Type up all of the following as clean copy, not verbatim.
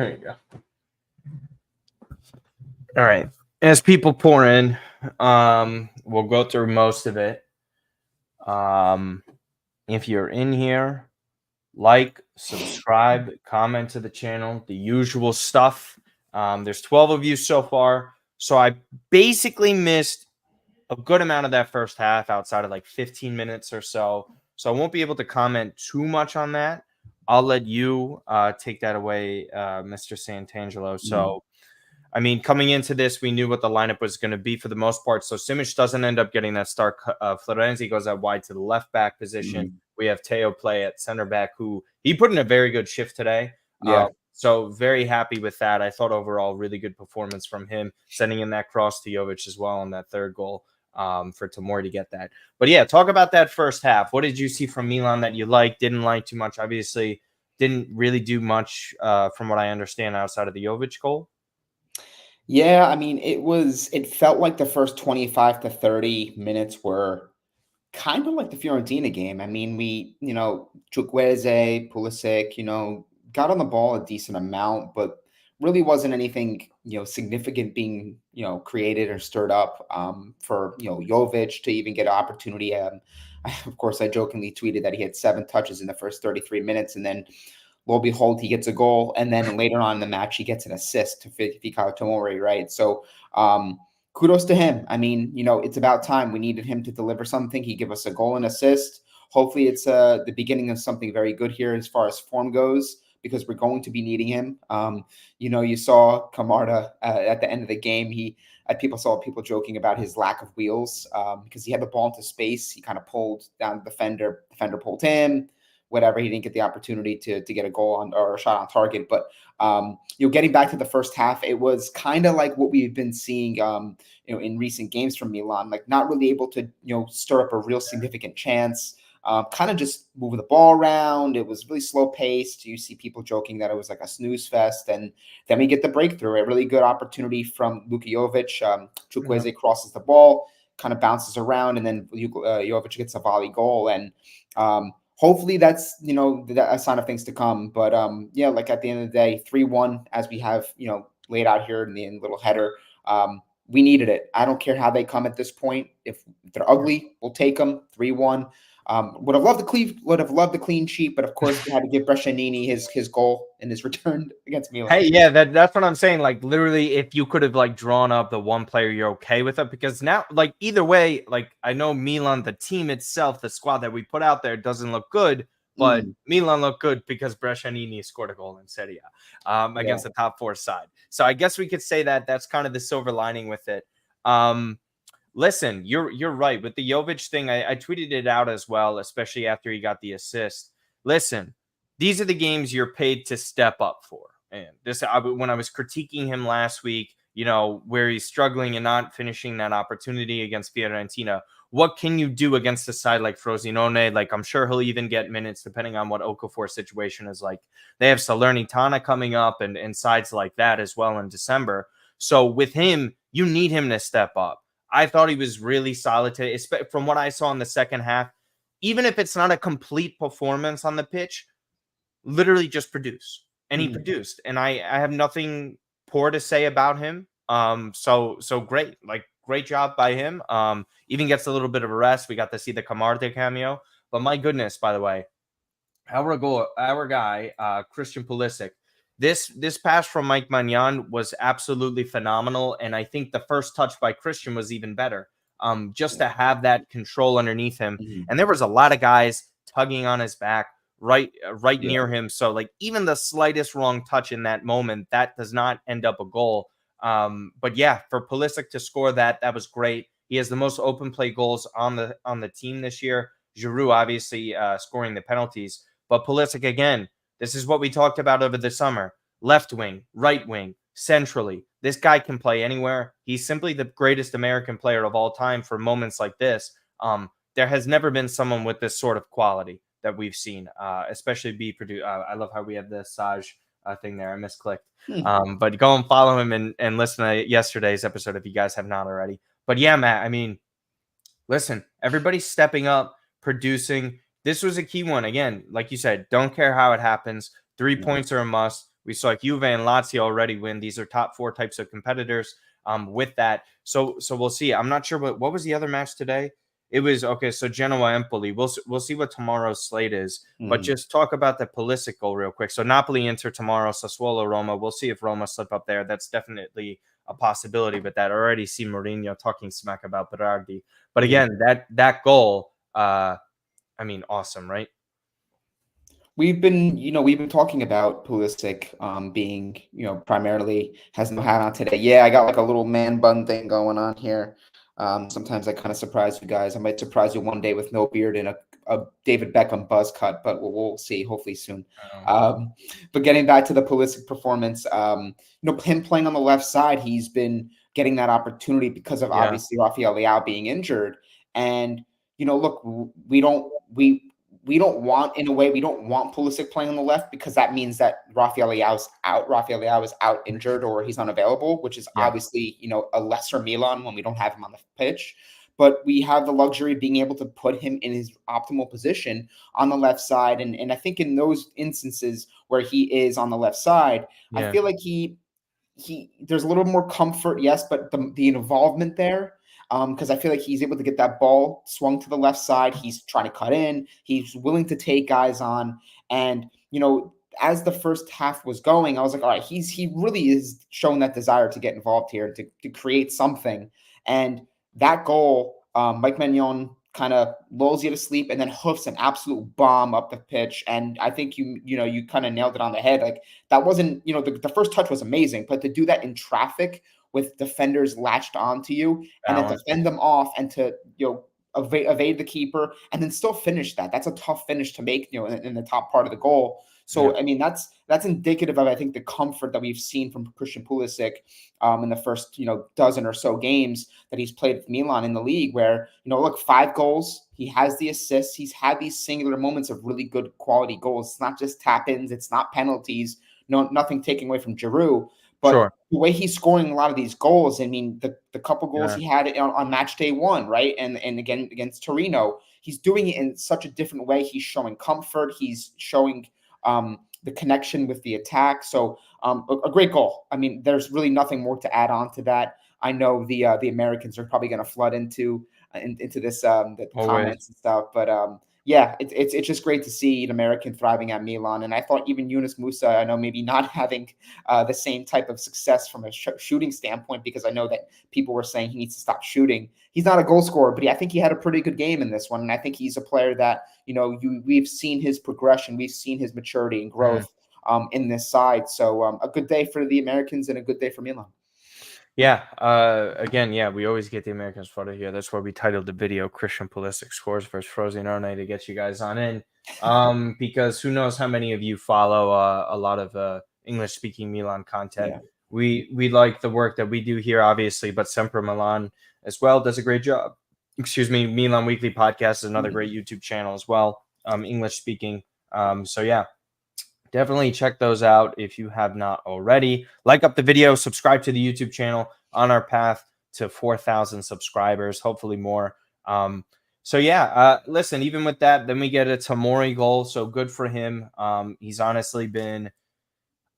There you go. All right. As people pour in, we'll go through most of it. If you're in here, like, subscribe, comment to the channel, the usual stuff. There's 12 of you so far. So I basically missed a good amount of that first half outside of like 15 minutes or so. So I won't be able to comment too much on that. I'll let you take that away, Mr. Santangelo. So, I mean, coming into this, we knew what the lineup was going to be for the most part. So Simic doesn't end up getting that start. Florenzi goes out wide to the left back position. We have Teo play at center back, who he put in a very good shift today. Yeah. So very happy with that. I thought overall really good performance from him, sending in that cross to Jovic as well on that third goal for Tomori to get that. But yeah, talk about that first half. What did you see from Milan that you liked, didn't like too much? Obviously, didn't really do much from what I understand outside of the Jovic goal. Yeah, I mean, it felt like the first 25 to 30 minutes were kind of like the Fiorentina game. I mean, Chukwueze, Pulisic, got on the ball a decent amount, but really wasn't anything, significant being, created or stirred up for, Jovic to even get an opportunity. Of course, I jokingly tweeted that he had 7 touches in the first 33 minutes, and then lo and behold, he gets a goal, and then later on in the match, he gets an assist to Fikayo Tomori, right? So kudos to him. I mean, it's about time. We needed him to deliver something. He gave us a goal and assist. Hopefully it's the beginning of something very good here as far as form goes, because we're going to be needing him. You saw Camarda at the end of the game. Saw people joking about his lack of wheels because he had the ball into space. He kind of pulled down the defender. Defender pulled him. Whatever, he didn't get the opportunity to get a goal on or a shot on target. But getting back to the first half, it was kind of like what we've been seeing, in recent games from Milan, like not really able to stir up a real significant chance. Kind of just moving the ball around. It was really slow paced. You see people joking that it was like a snooze fest, and then we get the breakthrough. A really good opportunity from Luka Jovic. Chukwueze crosses the ball, kind of bounces around, and then Jovic gets a volley goal. And hopefully that's, a sign of things to come. But like at the end of the day, 3-1, as we have, laid out here in the little header. We needed it. I don't care how they come at this point. If they're ugly, we'll take them. 3-1. Would have loved the clean sheet, but of course we had to give Brescianini his goal in his return against Milan. Hey, yeah, that's what I'm saying. Like literally, if you could have like drawn up the one player, you're okay with it, because now, like either way, like I know Milan, the team itself, the squad that we put out there doesn't look good, but Milan looked good because Brescianini scored a goal in Serie A against the top 4 side. So I guess we could say that that's kind of the silver lining with it. Listen, you're right with the Jovic thing. I tweeted it out as well, especially after he got the assist. Listen, these are the games you're paid to step up for. And when I was critiquing him last week, where he's struggling and not finishing that opportunity against Fiorentina, what can you do against a side like Frosinone? Like, I'm sure he'll even get minutes depending on what Okafor's situation is like. They have Salernitana coming up and sides like that as well in December. So with him, you need him to step up. I thought he was really solid today, from what I saw in the second half. Even if it's not a complete performance on the pitch, literally just produce. And he produced. And I have nothing poor to say about him. So great. Like, great job by him. Even gets a little bit of a rest. We got to see the Camarda cameo. But my goodness, by the way, our guy, Christian Pulisic, this pass from Mike Maignan was absolutely phenomenal. And I think the first touch by Christian was even better. Just to have that control underneath him. And there was a lot of guys tugging on his back right near him. So like even the slightest wrong touch in that moment, that does not end up a goal. But yeah, for Pulisic to score that was great. He has the most open play goals on the team this year. Giroud obviously scoring the penalties. But Pulisic, again, this is what we talked about over the summer. Left wing, right wing, centrally. This guy can play anywhere. He's simply the greatest American player of all time for moments like this. There has never been someone with this sort of quality that we've seen, especially be produced. I love how we have the Saj thing there. I misclicked. But go and follow him and listen to yesterday's episode if you guys have not already. But yeah, Matt, I mean, listen, everybody's stepping up, producing. This was a key one. Again, like you said, don't care how it happens. 3 points are a must. We saw Juve and Lazio already win. These are top 4 types of competitors with that. So we'll see. I'm not sure what was the other match today. It was okay. So Genoa Empoli. We'll see what tomorrow's slate is. But just talk about the Pulisic goal real quick. So Napoli Inter tomorrow. Sassuolo Roma. We'll see if Roma slip up there. That's definitely a possibility. But that I already see Mourinho talking smack about Berardi. But again, that goal. I mean, awesome, right? We've been talking about Pulisic being, primarily has no hat on today. Yeah, I got like a little man bun thing going on here. Sometimes I kind of surprise you guys. I might surprise you one day with no beard and a David Beckham buzz cut, but we'll see. Hopefully soon. But getting back to the Pulisic performance, him playing on the left side, he's been getting that opportunity because of obviously Rafael Leao being injured. And look, we don't want Pulisic playing on the left because that means that Rafael Leao's out. Rafael Leao is out injured or he's unavailable, which is obviously, a lesser Milan when we don't have him on the pitch. But we have the luxury of being able to put him in his optimal position on the left side. And I think in those instances where he is on the left side, I feel like there's a little more comfort, yes, but the involvement there, because I feel like he's able to get that ball swung to the left side. He's trying to cut in. He's willing to take guys on. And, as the first half was going, I was like, all right, he really is showing that desire to get involved here, to create something. And that goal, Mike Maignan kind of lulls you to sleep and then hoofs an absolute bomb up the pitch. And I think you kind of nailed it on the head. Like that wasn't, the first touch was amazing, but to do that in traffic with defenders latched onto you and then defend them off and to, evade the keeper and then still finish that. That's a tough finish to make, in the top part of the goal. So, I mean, that's indicative of, I think, the comfort that we've seen from Christian Pulisic in the first, dozen or so games that he's played with Milan in the league where, look, 5 goals, he has the assists. He's had these singular moments of really good quality goals. It's not just tap-ins. It's not penalties. Nothing taken away from Giroud. But the way he's scoring a lot of these goals, I mean, the couple goals he had on match day 1, right? And again, against Torino, he's doing it in such a different way. He's showing comfort. He's showing the connection with the attack. So a great goal. I mean, there's really nothing more to add on to that. I know the Americans are probably going to flood into this the comments and stuff, but it's just great to see an American thriving at Milan. And I thought even Yunus Musa, I know maybe not having the same type of success from a shooting standpoint, because I know that people were saying he needs to stop shooting. He's not a goal scorer, but I think he had a pretty good game in this one. And I think he's a player that, we've seen his progression. We've seen his maturity and growth in this side. So a good day for the Americans and a good day for Milan. Yeah. Again, we always get the Americans photo here. That's why we titled the video "Christian Pulisic scores versus Frosinone" to get you guys on in. Because who knows how many of you follow a lot of English-speaking Milan content. We like the work that we do here, obviously, but Sempre Milan as well does a great job. Excuse me, Milan Weekly Podcast is another great YouTube channel as well, English-speaking. So definitely check those out if you have not already. Like up the video, subscribe to the YouTube channel on our path to 4,000 subscribers, hopefully more. Listen, even with that, then we get a Tomori goal. So good for him. He's honestly been,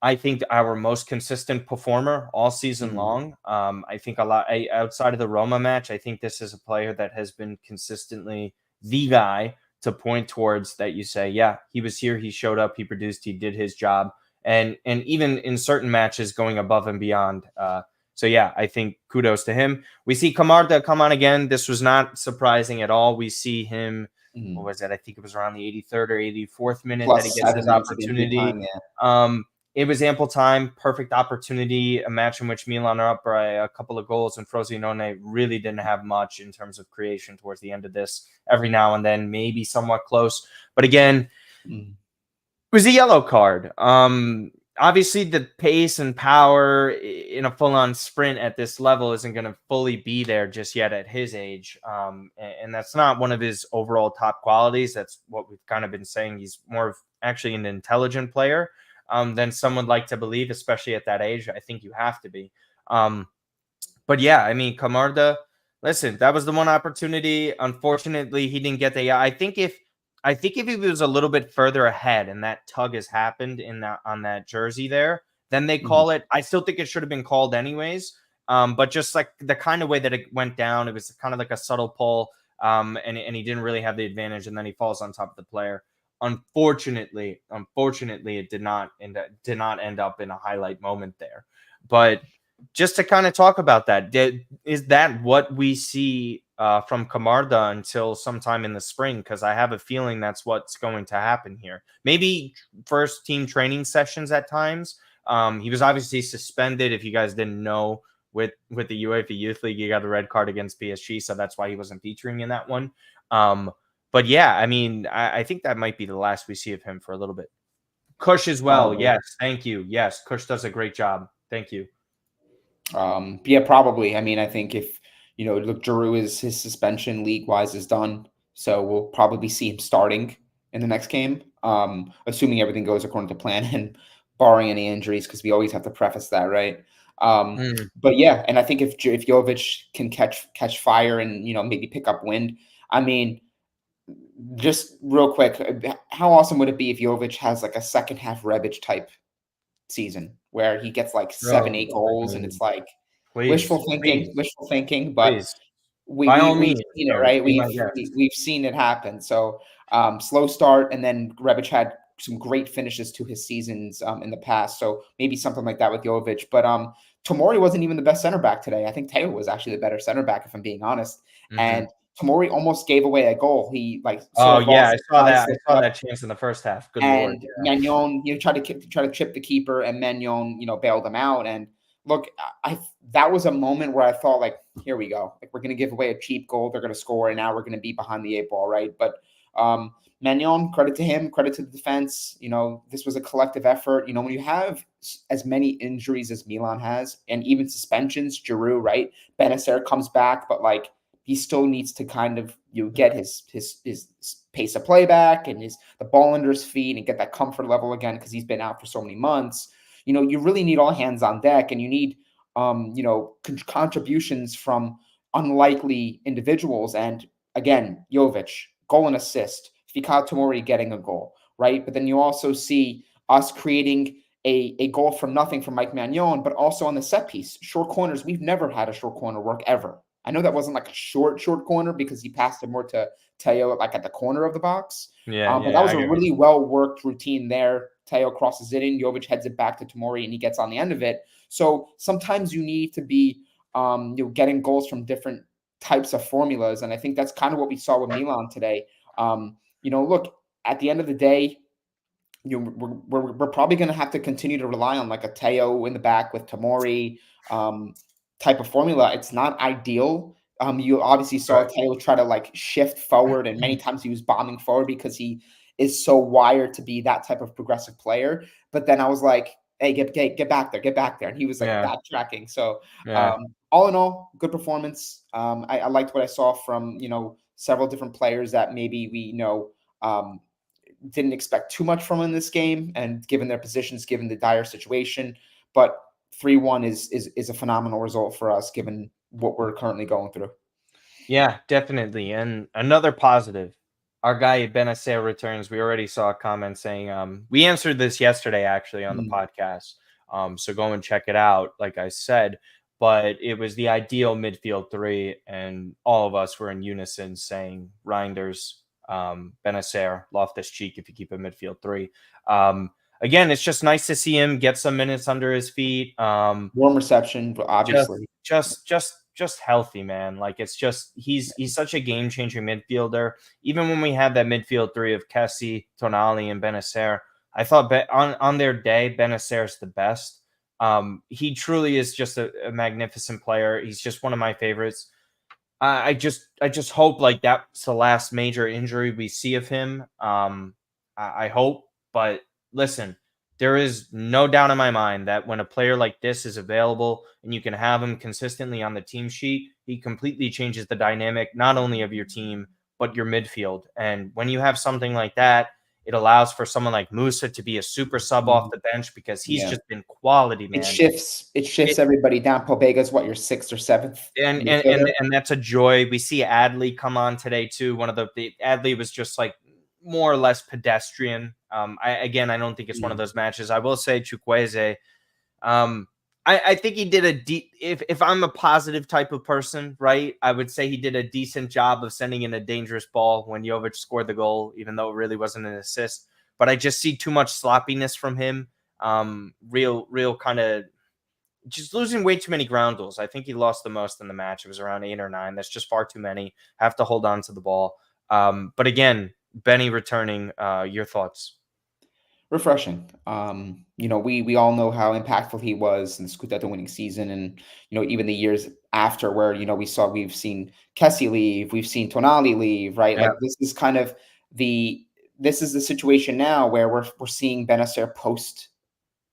I think, our most consistent performer all season long. I think a lot outside of the Roma match, I think this is a player that has been consistently the guy to point towards, that you say, he was here, he showed up, he produced, he did his job, and even in certain matches going above and beyond. I think kudos to him. We see Camarda come on again. This was not surprising at all. We see him, what was that? I think it was around the 83rd or 84th minute that he gets his opportunity. It was ample time, perfect opportunity, a match in which Milan are up by a couple of goals and Frosinone really didn't have much in terms of creation towards the end of this. Every now and then, maybe somewhat close. But again, it was a yellow card. Obviously, the pace and power in a full-on sprint at this level isn't going to fully be there just yet at his age. And that's not one of his overall top qualities. That's what we've kind of been saying. He's more of actually an intelligent player than some would like to believe, especially at that age. I think you have to be. I mean, Camarda, listen, that was the one opportunity. Unfortunately, he didn't get the. I think if I think if he was a little bit further ahead and that tug has happened on that jersey there, then they Mhm. call it. I still think it should have been called anyways. But just like the kind of way that it went down, it was kind of like a subtle pull. And he didn't really have the advantage, and then he falls on top of the player. Unfortunately, it did not end up in a highlight moment there. But just to kind of talk about that, is that what we see from Camarda until sometime in the spring? Because I have a feeling that's what's going to happen here. Maybe first team training sessions at times. He was obviously suspended. If you guys didn't know, with the UEFA Youth League, he got a red card against PSG, so that's why he wasn't featuring in that one. But yeah, I mean, I think that might be the last we see of him for a little bit. Kush as well. Probably. Yes, thank you. Yes, Kush does a great job. Thank you. Yeah, probably. I mean, I think if look, Giroud is his suspension league wise is done, so we'll probably see him starting in the next game, assuming everything goes according to plan and barring any injuries, because we always have to preface that, right? Mm. But yeah, and I think if Jovic can catch fire and maybe pick up wind, I mean, just real quick, how awesome would it be if Jovic has like a second half Rebic type season where he gets like seven, Oh, 8 goals, and mm, it's like please, please, wishful thinking, but please. By all we've means, seen it, Jovic, right? be my guest. We've seen it happen. So slow start, and then Rebic had some great finishes to his seasons in the past. So maybe something like that with Jovic. But Tomori wasn't even the best center back today. I think Teo was actually the better center back, if I'm being honest. Mm-hmm. And Tomori almost gave away a goal. He like sort Oh of yeah, lost I his saw eyes, that. I slipped saw up, that chance in the first half. Good lord. and Magnon, try to chip the keeper, and Magnon, bailed him out. And look, I that was a moment where I thought, like, here we go, like we're going to give away a cheap goal, they're going to score, and now we're going to be behind the 8 ball, right? But Magnon, credit to him, credit to the defense. This was a collective effort. When you have as many injuries as Milan has, and even suspensions, Giroud, right? Bennacer comes back, but like he still needs to kind of get his pace of play back and the ball under his feet and get that comfort level again, because he's been out for so many months. You really need all hands on deck, and you need contributions from unlikely individuals. And again, Jovic, goal and assist, Fikayo Tomori getting a goal, right? But then you also see us creating a goal from nothing from Mike Magnon, but also on the set piece, short corners. We've never had a short corner work ever. I know that wasn't like a short corner because he passed it more to Teo like at the corner of the box. Yeah, But that yeah, was I a get it. really well worked routine there. Teo crosses it in, Jovic heads it back to Tomori, and he gets on the end of it. So sometimes you need to be getting goals from different types of formulas, and I think that's kind of what we saw with Milan today. Look, at the end of the day, we're probably going to have to continue to rely on like a Teo in the back with Tomori type of formula. It's not ideal. You obviously saw Right. Teo try to like shift forward, and many times he was bombing forward because he is so wired to be that type of progressive player. But then I was like, hey, get back there, and he was like Yeah, backtracking. So yeah. all in all, good performance. I liked what I saw from several different players that maybe we didn't expect too much from in this game, and given their positions, given the dire situation. But 3-1 is a phenomenal result for us, given what we're currently going through. Yeah, definitely. And another positive, our guy Bennacer returns. We already saw a comment saying, we answered this yesterday actually on the Mm. podcast. So go and check it out, like I said. But it was the ideal midfield three, and all of us were in unison saying Reinders, Bennacer, Loftus Cheek if you keep a midfield three. Again, it's just nice to see him get some minutes under his feet. Warm reception, just obviously. just healthy, man. Like it's just he's such a game changing midfielder. Even when we had that midfield three of Kessie, Tonali, and Bennacer, I thought on their day Benacer's the best. He truly is just a magnificent player. He's just one of my favorites. I just hope like that's the last major injury we see of him. I hope, but listen, there is no doubt in my mind that when a player like this is available and you can have him consistently on the team sheet, he completely changes the dynamic not only of your team but your midfield. And when you have something like that, it allows for someone like Musa to be a super sub off Mhm. the bench because he's Yeah. just been quality, It man. shifts it shifts everybody down. Pobega's what, your sixth or seventh And and midfielder? and and that's a joy. We see Adley come on today too. One of the Adley was just like more or less pedestrian. I don't think it's one of those matches. I will say Chukwueze, I think he did if I'm a positive type of person, right, I would say he did a decent job of sending in a dangerous ball when Jovic scored the goal, even though it really wasn't an assist. But I just see too much sloppiness from him. Real kind of just losing way too many ground duels. I think he lost the most in the match. It was around 8 or 9. That's just far too many. Have to hold on to the ball. But again, Benny returning, your thoughts? Refreshing. We all know how impactful he was in the Scudetto winning season, and even the years after, where we've seen Kessie leave, we've seen Tonali leave, right? Yeah. Like this is the situation now where we're seeing Bennacer post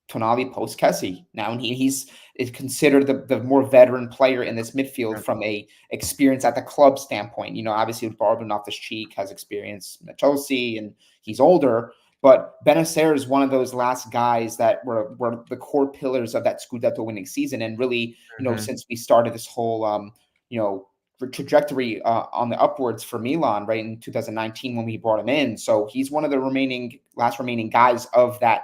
Tonali, post Kessie now, and he's is considered the more veteran player in this midfield from a experience at the club standpoint. Obviously Barbara off this cheek has experience at Chelsea, and he's older. But Bennacer is one of those last guys that were the core pillars of that Scudetto winning season. And really, since we started this whole, trajectory on the upwards for Milan, right, in 2019 when we brought him in. So he's one of the last remaining guys of that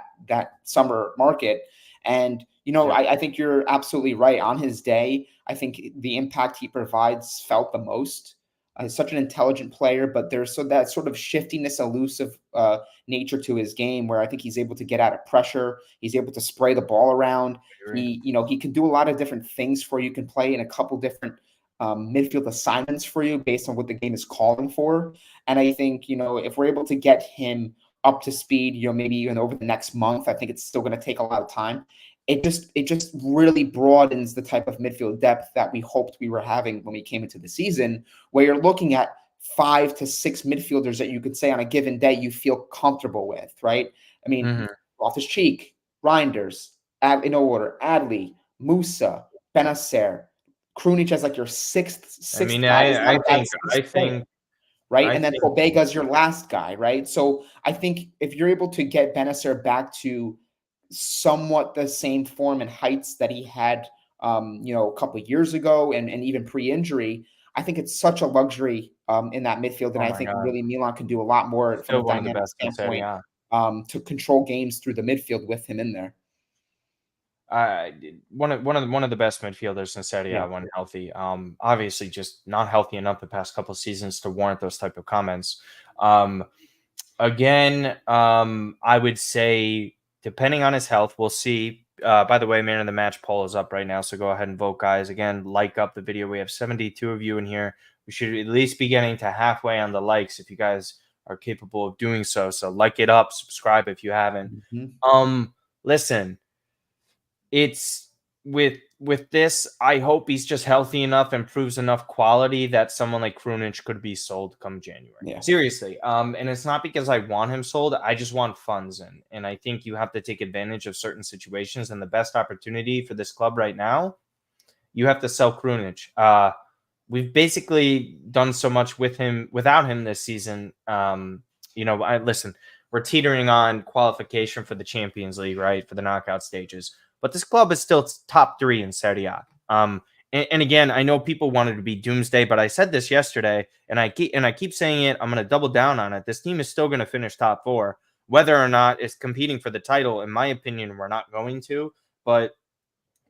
summer market. And, I think you're absolutely right. On his day, I think the impact he provides felt the most. He's such an intelligent player, but there's that sort of shiftiness, elusive nature to his game, where I think he's able to get out of pressure. He's able to spray the ball around. He can do a lot of different things for you. Can play in a couple different midfield assignments for you based on what the game is calling for. And I think, if we're able to get him up to speed, maybe even over the next month, I think it's still going to take a lot of time. It just really broadens the type of midfield depth that we hoped we were having when we came into the season, where you're looking at 5 to 6 midfielders that you could say on a given day you feel comfortable with, right? I mean, Loftus-Cheek, Reinders, in no order, Adley, Musa, Bennacer, Krunic as like your sixth guy. I think right? And then Pobega's your last guy, right? So I think if you're able to get Bennacer back to somewhat the same form and heights that he had, a couple of years ago and even pre-injury, I think it's such a luxury in that midfield. And I think really Milan can do a lot more from a dynamic standpoint to control games through the midfield with him in there. One of the best midfielders in Serie A when healthy. Obviously just not healthy enough the past couple of seasons to warrant those type of comments. Again, I would say depending on his health, we'll see. By the way, man of the match poll is up right now, so go ahead and vote, guys. Again, like up the video. We have 72 of you in here. We should at least be getting to halfway on the likes if you guys are capable of doing so. So like it up, subscribe if you haven't. Listen, it's with this, I hope he's just healthy enough and proves enough quality that someone like Krunic could be sold come January. Yeah. Seriously. And it's not because I want him sold. I just want funds in. And I think you have to take advantage of certain situations. And the best opportunity for this club right now, you have to sell Krunic. We've basically done so much without him this season. Listen, we're teetering on qualification for the Champions League, right? For the knockout stages. But this club is still top 3 in Serie A. And again, I know people wanted to be doomsday, but I said this yesterday, and I keep saying it. I'm going to double down on it. This team is still going to finish top 4, whether or not it's competing for the title. In my opinion, we're not going to. But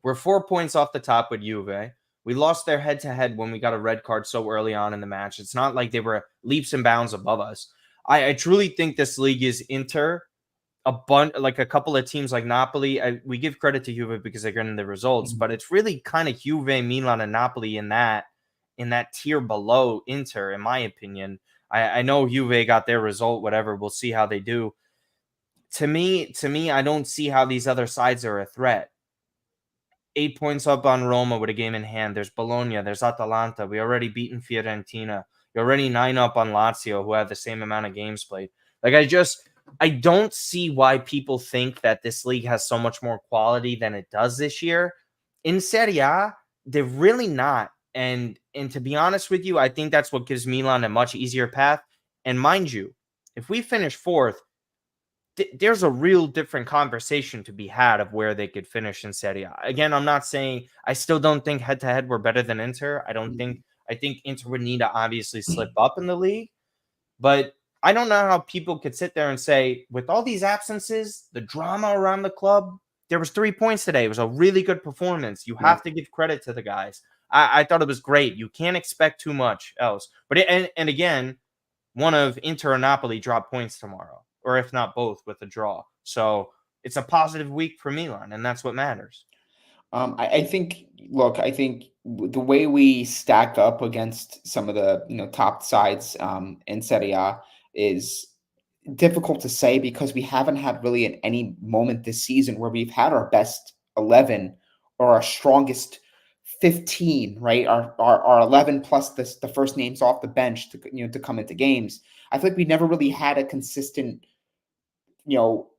we're 4 points off the top with Juve. We lost their head-to-head when we got a red card so early on in the match. It's not like they were leaps and bounds above us. I truly think this league is Inter. Like a couple of teams like Napoli, we give credit to Juve because they're getting the results, but it's really kind of Juve, Milan, and Napoli in that tier below Inter, in my opinion. I know Juve got their result, whatever. We'll see how they do. To me, I don't see how these other sides are a threat. 8 points up on Roma with a game in hand. There's Bologna. There's Atalanta. We already beaten Fiorentina. You're already 9 up on Lazio, who have the same amount of games played. Like I don't see why people think that this league has so much more quality than it does this year. In Serie A, they're really not. And to be honest with you, I think that's what gives Milan a much easier path. And mind you, if we finish 4th, there's a real different conversation to be had of where they could finish in Serie A. Again, I'm not saying I still don't think head-to-head we're better than Inter. I think Inter would need to obviously slip up in the league. But I don't know how people could sit there and say, with all these absences, the drama around the club, there was 3 points today. It was a really good performance. You have to give credit to the guys. I thought it was great. You can't expect too much else. But and again, one of Inter and Napoli drop points tomorrow, or if not both, with a draw. So it's a positive week for Milan, and that's what matters. I think, look, I think the way we stack up against some of the top sides in Serie A is difficult to say because we haven't had really at any moment this season where we've had our best 11 or our strongest 15, right? Our 11 plus the first names off the bench to come into games. I feel like we never really had a consistent, you know,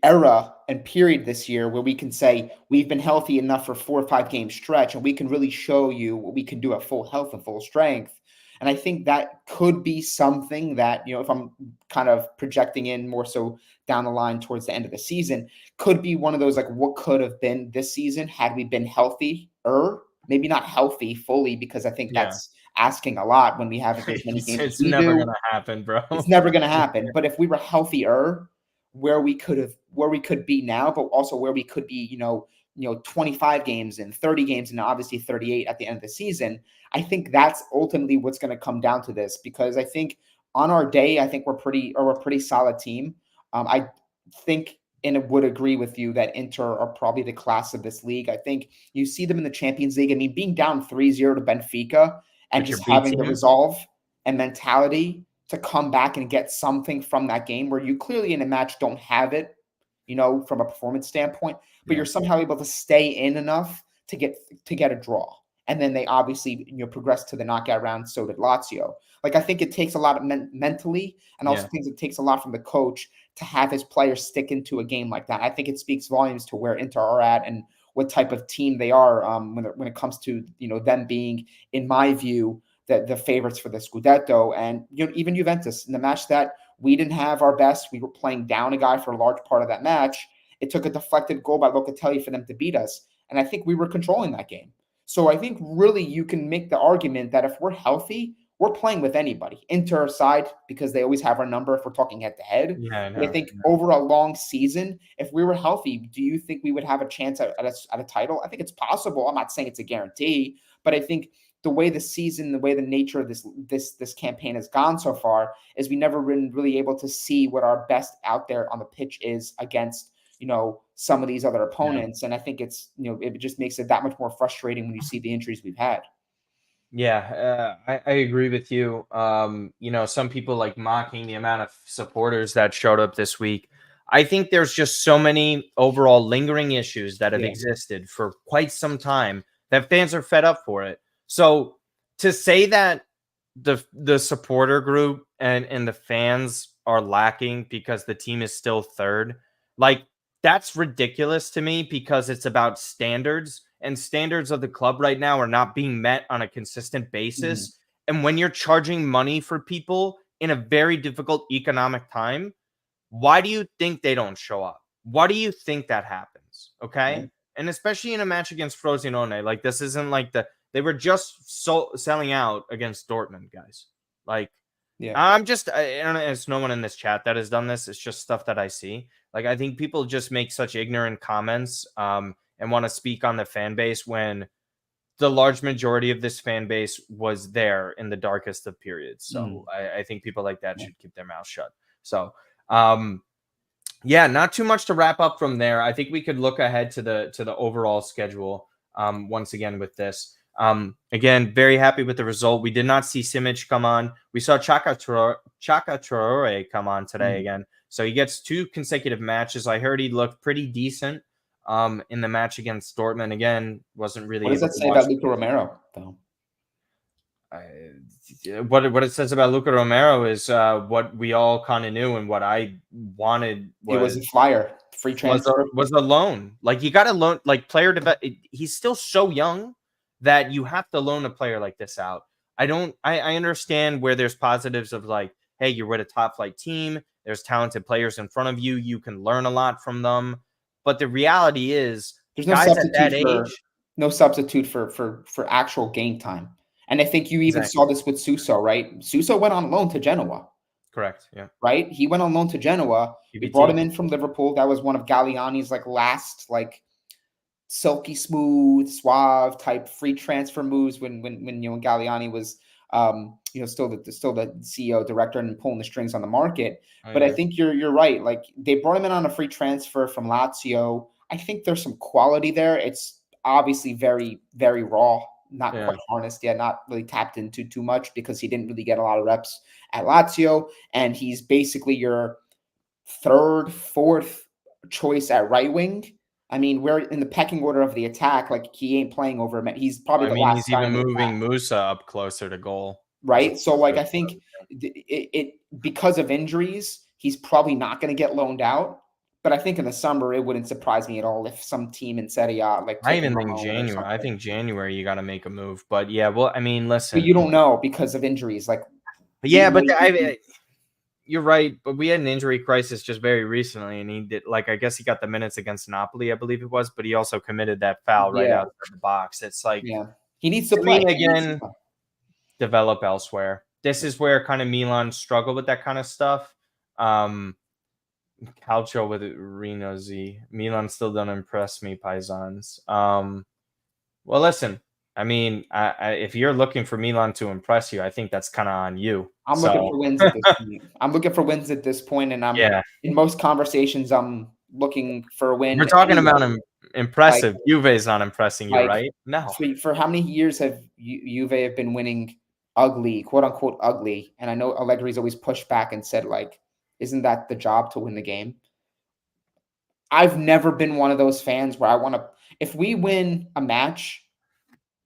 era and period this year where we can say we've been healthy enough for 4 or 5 game stretch and we can really show you what we can do at full health and full strength. And I think that could be something that, if I'm kind of projecting in more so down the line towards the end of the season, could be one of those like what could have been this season had we been healthy or maybe not healthy fully, because I think that's asking a lot when we have as many games as It's we never do. gonna happen, bro. It's never going to happen. But if we were healthier, where we could be now, but also where we could be, 25 games and 30 games and obviously 38 at the end of the season, I think that's ultimately what's going to come down to this, because I think on our day, I think we're a pretty solid team. I think and would agree with you that Inter are probably the class of this league. I think you see them in the Champions League. I mean, being down 3-0 to Benfica and With your just B having the team. resolve and mentality to come back and get something from that game where you clearly in a match don't have it, from a performance standpoint, but you're somehow able to stay in enough to get a draw. And then they obviously, progress to the knockout round. So did Lazio. Like, I think it takes a lot of mentally, and also think it takes a lot from the coach to have his players stick into a game like that. I think it speaks volumes to where Inter are at and what type of team they are when it comes to, them being, in my view, the favorites for the Scudetto. And even Juventus in the match that we didn't have our best, we were playing down a guy for a large part of that match. It took a deflected goal by Locatelli for them to beat us, and I think we were controlling that game. So I think really you can make the argument that if we're healthy, we're playing with anybody. Inter aside, because they always have our number if we're talking head to head. Yeah, I But I know. think over a long season, if we were healthy, do you think we would have a chance at a title? I think it's possible. I'm not saying it's a guarantee, but I think the way the season, the way the nature of this campaign has gone so far is we never been really able to see what our best out there on the pitch is against, some of these other opponents. And I think it's, it just makes it that much more frustrating when you see the injuries we've had. Yeah, I agree with you. Some people like mocking the amount of supporters that showed up this week. I think there's just so many overall lingering issues that have existed for quite some time that fans are fed up for it. So to say that the supporter group and the fans are lacking because the team is still third, like, that's ridiculous to me, because it's about standards, and standards of the club right now are not being met on a consistent basis. And when you're charging money for people in a very difficult economic time, why do you think they don't show up? Why do you think that happens? Okay. And especially in a match against Frosinone, like, this isn't like they were just selling out against Dortmund, guys. Like, and it's no one in this chat that has done this. It's just stuff that I see. Like, I think people just make such ignorant comments and want to speak on the fan base when the large majority of this fan base was there in the darkest of periods. So I think people like that should keep their mouth shut. So, not too much to wrap up from there. I think we could look ahead to the overall schedule once again with this. Again, very happy with the result. We did not see Simic come on. We saw Chaka Traore come on today again. So he gets 2 consecutive matches. I heard he looked pretty decent in the match against Dortmund. Again, wasn't really What does able that to say watch. about Luca Romero, though? What it says about Luca Romero is what we all kind of knew, and what I wanted It was a flyer, free transfer. was a loan. Like, you got to loan, like, player develop. He's still so young that you have to loan a player like this out. I understand where there's positives of, like, hey, you're with a top flight team. There's talented players in front of you. You can learn a lot from them. But the reality is, there's no guys at that substitute for actual game time. And I think you even saw this with Suso, right? Suso went on loan to Genoa. Correct. Yeah. right? He went on loan to Genoa. We brought him PBT. in from Liverpool. That was one of Galliani's like last like silky smooth, suave type free transfer moves when you know Galliani was still the CEO director and pulling the strings on the market. Oh, But I yeah. think you're right. Like they brought him in on a free transfer from Lazio. I think there's some quality there. It's obviously very, very raw, not Yeah. quite harnessed yet, not really tapped into too much because he didn't really get a lot of reps at Lazio. And he's basically your third, fourth choice at right wing. I mean, we're in the pecking order of the attack. Like he ain't playing over him. He's probably I the mean, last he's guy even in the attack, moving Musa up closer to goal. right? So like I think it because of injuries, he's probably not going to get loaned out. But I think in the summer, it wouldn't surprise me at all if some team in Serie A like I took him even on think loan or January. I something. think January you got to make a move. But yeah, well, I mean, But listen. you don't know because of injuries. Like Yeah, but you're right. But we had an injury crisis just very recently, and he did I guess he got the minutes against Napoli, I believe it was, but he also committed that foul right yeah, outside the box. It's like yeah, he needs to to play. me again, develop elsewhere. This is where kind of Milan struggle with that kind of stuff. Calcio with Reno Z. Milan still don't impress me, Paisans. Well, listen. I mean, if you're looking for Milan to impress you, I think that's kind of on you. I'm looking for wins at this point. I'm looking for wins at this point, and I'm Yeah, in most conversations. I'm looking for a win. we're talking Anyway. about impressive. Juve's not impressing you, Like, right? No. for how many years have Juve have been winning ugly, quote unquote ugly? And I know Allegri's always pushed back and said like, "Isn't that the job to win the game?" I've never been one of those fans where I want to. If we win a match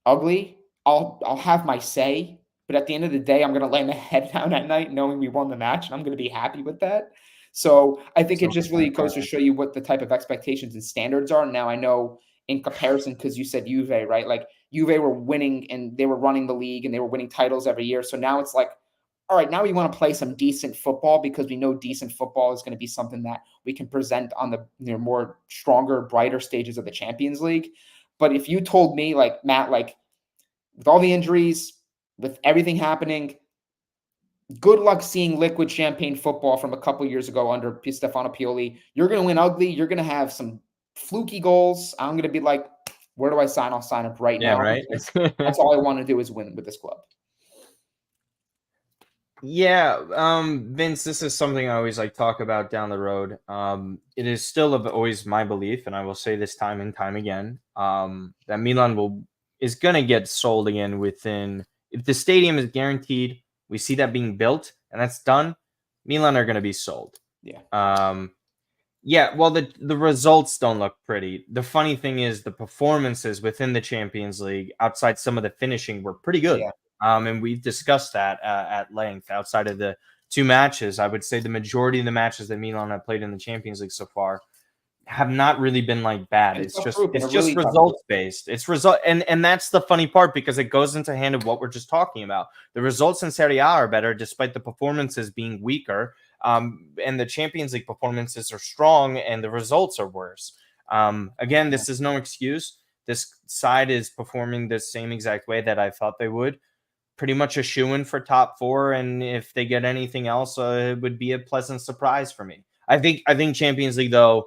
ugly, I'll have my say. But at the end of the day, I'm gonna lay my head down at night knowing we won the match, and I'm gonna be happy with that. So I think it So just really goes to show you what the type of expectations and standards are. Now I know in comparison, because you said Juve, right? Like Juve were winning and they were running the league and they were winning titles every year. So now it's like, all right, now we want to play some decent football because we know decent football is going to be something that we can present on the more stronger, brighter stages of the Champions League. But if you told me, like Matt, like with all the injuries, with everything happening, good luck seeing liquid champagne football from a couple years ago under Stefano Pioli. You're going to win ugly. You're going to have some fluky goals. I'm going to be like, where do I sign? I'll sign up right yeah, now. right. That's all I want to do is win with this club. Yeah, Vince, this is something I always talk about down the road. It is still always my belief, and I will say this time and time again, that Milan is gonna get sold again within. If the stadium is guaranteed, we see that being built, and that's done. Milan are gonna be sold. Yeah. Yeah. Well, the results don't look pretty. The funny thing is the performances within the Champions League, outside some of the finishing, were pretty good. Yeah. And we've discussed that at length. Outside of the two matches, I would say the majority of the matches that Milan have played in the Champions League so far have not really been bad. It's just results based. It's result, and that's the funny part because it goes into hand of what we're just talking about. The results in Serie A are better despite the performances being weaker. And the Champions League performances are strong and the results are worse. Again, this is no excuse. This side is performing the same exact way that I thought they would. Pretty much a shoo-in for top four, and if they get anything else, it would be a pleasant surprise for me. I think Champions League though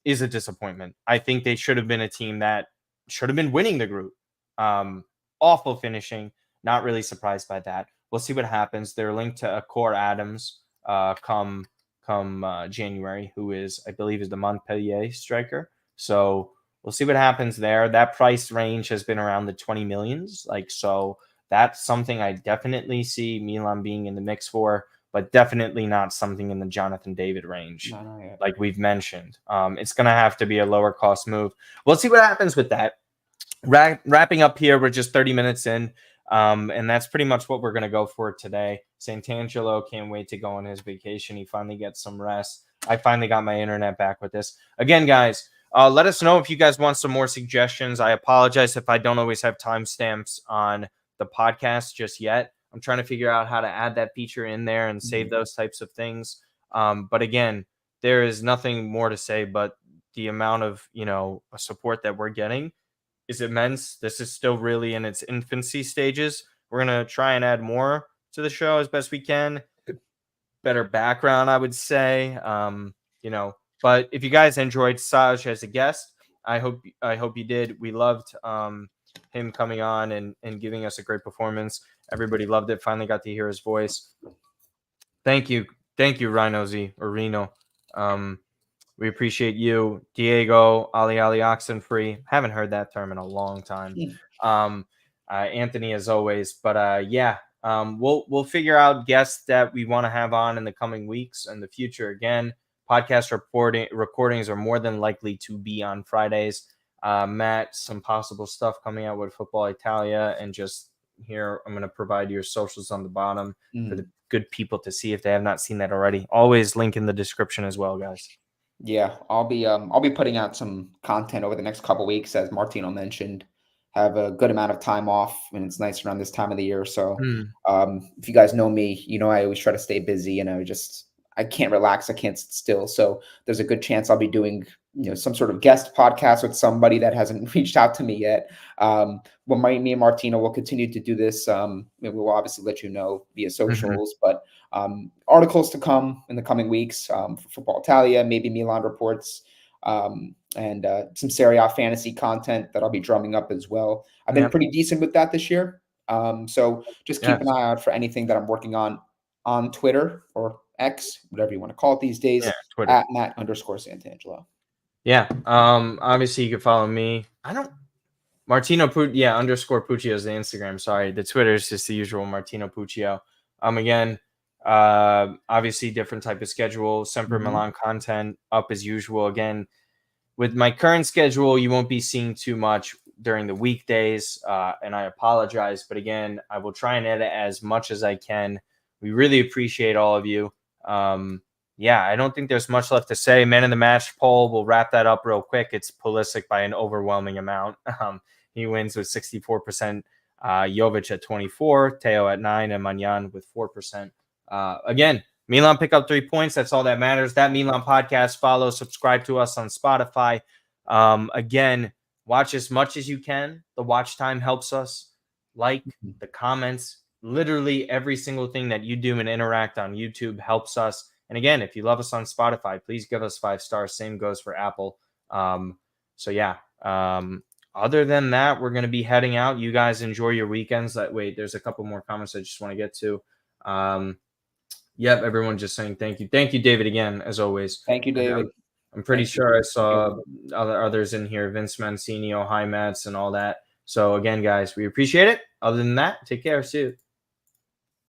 is a disappointment. I think they should have been a team that should have been winning the group. Awful finishing. Not really surprised by that. We'll see what happens. They're linked to Core Adams come January, who I believe is the Montpellier striker. So we'll see what happens there. That price range has been around the 20 millions. So that's something I definitely see Milan being in the mix for, but definitely not something in the Jonathan David range, like we've mentioned. It's going to have to be a lower cost move. We'll see what happens with that. Wrapping up here, we're just 30 minutes in, and that's pretty much what we're going to go for today. Sant'Angelo can't wait to go on his vacation. He finally gets some rest. I finally got my internet back with this. Again, guys, let us know if you guys want some more suggestions. I apologize if I don't always have timestamps on the podcast just yet. I'm trying to figure out how to add that feature in there and save those types of things. But again, there is nothing more to say, but the amount of, support that we're getting is immense. This is still really in its infancy stages. We're going to try and add more to the show as best we can. better background, I would say. But if you guys enjoyed Saj as a guest, I hope you did. We loved him coming on and giving us a great performance. Everybody loved it. Finally got to hear his voice. Thank you, Rhino Z or Reno. We appreciate you, Diego, Ali Oxenfree. Haven't heard that term in a long time. Anthony, as always. But we'll figure out guests that we want to have on in the coming weeks and the future. Again, podcast recordings are more than likely to be on Fridays. Matt, some possible stuff coming out with Football Italia, and just here I'm going to provide your socials on the bottom for the good people to see if they have not seen that already. Always link in the description as well, guys. Yeah, I'll be putting out some content over the next couple weeks, as Martino mentioned. Have a good amount of time off, and it's nice around this time of the year. So, if you guys know me, I always try to stay busy, and I can't relax, I can't sit still. So there's a good chance I'll be doing some sort of guest podcast with somebody that hasn't reached out to me yet. Me and Martino will continue to do this. We will obviously let you know via socials, but articles to come in the coming weeks for Football Italia, maybe Milan reports, and some Serie A fantasy content that I'll be drumming up as well. I've been pretty decent with that this year. So just keep an eye out for anything that I'm working on Twitter or X, whatever you want to call it these days, at Matt_Santangelo. Yeah. Obviously you can follow me. Martino _ Puccio is the Instagram. Sorry. The Twitter is just the usual Martino Puccio. Again, obviously different type of schedule, Sempre Milan content up as usual. Again, with my current schedule, you won't be seeing too much during the weekdays. And I apologize, but again, I will try and edit as much as I can. We really appreciate all of you. I don't think there's much left to say. Man of the match poll, we'll wrap that up real quick. It's Pulisic by an overwhelming amount. He wins with 64%, Jovic at 24%, Teo at 9%, and Magnan with 4%. Again, Milan pick up 3 points. That's all that matters. That Milan podcast, follow, subscribe to us on Spotify. Again, watch as much as you can. The watch time helps us. Like, the comments, literally every single thing that you do and interact on YouTube helps us. And again, if you love us on Spotify, please give us 5 stars. Same goes for Apple. Other than that, we're going to be heading out. You guys enjoy your weekends. There's a couple more comments I just want to get to. Everyone just saying thank you. Thank you, David, again, as always. Thank you, David. I'm pretty sure I saw others in here, Vince Mancini, Hi Mats, and all that. So again, guys, we appreciate it. Other than that, take care. See you.